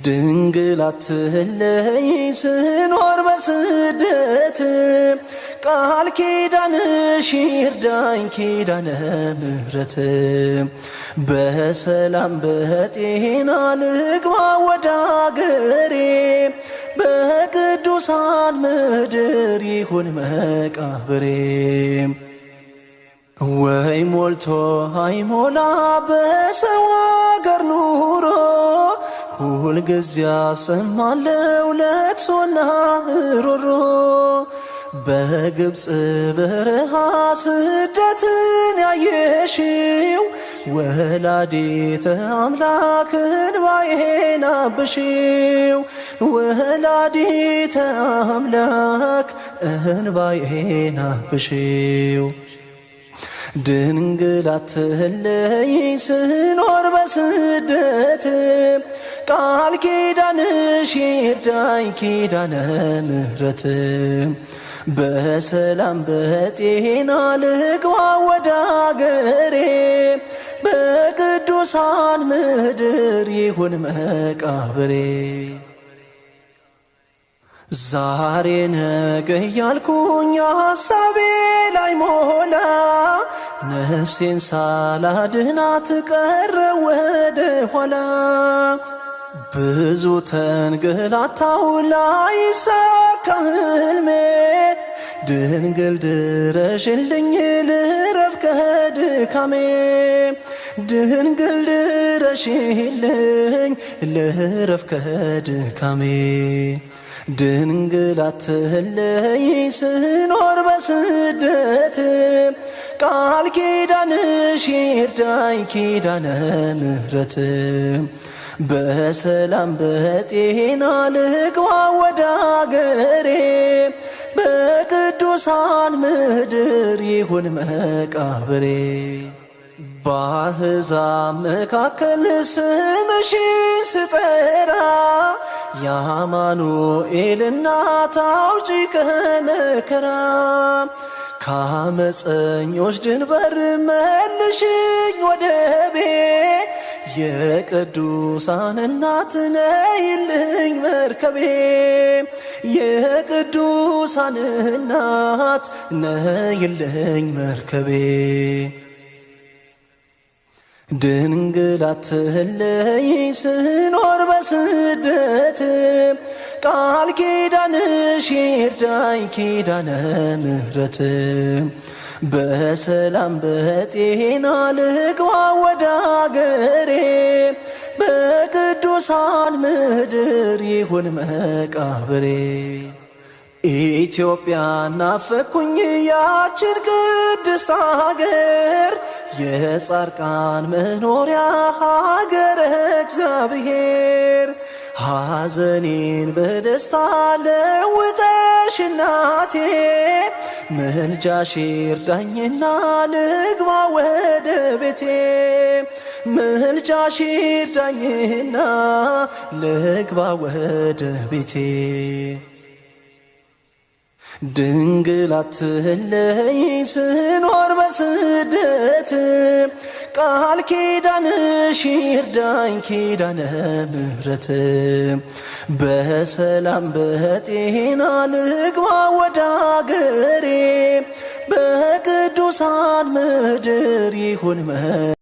ድንግል አትለይ ስኖር በስደት ቃል ኪዳንሽ ይርዳኝ ኪዳነ ምሕረት በሰላም በጤና ልግባ ወደ አገሬ በቅዱሳን ምድር ይሁን መቃብሬ ወይ ሞልቶ አይሞላ በሰው አገር ኑሮ ሁልጊዜ አሰማለው ለቅሶና ሮሮ በግብፅ በረሃ ስደትን ያየሽው ወላዲተ አምላክ እንባዬን አብሺው ወላዲተ አምላክ እንባዬን አብሺው ድንግል አትለይ ስኖር በስደት ቃል ኪዳንሽ ይርዳኝ ኪዳነ ምሕረት በሰላም በጤና ልግባ ወደ አገሬ በቅዱሳን ምድር ይሁን መቃብሬ ዛሬ ነገ እያልኩኝ ሐሳቤ ላይ ሞላ ነፍሴን ሳላድናት ቀረ ወደ ኋላ ብዙ ተንገላታው ላይሳካ ሕልሜ ድንግል ድረሽልኝ ልረፍ ከድካሜ ድንግል ድረሽልኝ ልረፍ ከድካሜ ድንግል አትለይ ስኖር በስደት ቃል ኪዳንሽ ይርዳኝ ኪዳነ ምሕረት በሰላም በጤና ልግባ ወደ አገሬ በቅዱሳን ምድር ይሁን መቃብሬ በአሕዛብ መካከል ስምሽን ስጠራ የአማኑኤል እናት አውጪኝ ከመከራ ከአመፀኞች ድንበር መልሽኝ ወደ ቤት የቅዱሳን እናት ነይልኝ መርከቤ የቅዱሳን እናት ነይልኝ መርከቤ ድንግል አትለይ ስኖር በስደት ቃል ኪዳንሽ ይርዳኝ ኪዳነ ምሕረት በሰላም በጤና ልግባ ወደ አገሬ በቅዱሳን ምድር ይሁን መቃብሬ ኢትዮጵያ ናፈኩኝ ያችን ቅድስት አገር የጻድቃን መኖሪያ ሀገረ እግዚአብሔር ሐዘኔን በደስታ ለውጠሽ እናቴ ምልጃሽ ይርዳኝና ልግባ ወደ ቤቴ ምልጃሽ ይርዳኝና ልግባ ወደ ቤቴ ድንግል አትለይ ስኖር በስደት ቃል ኪዳንሽ ይርዳኝ ኪዳነ ምሕረት በሰላም በጤና ልግባ ወደ አገሬ በቅዱሳን ምድር ይሁን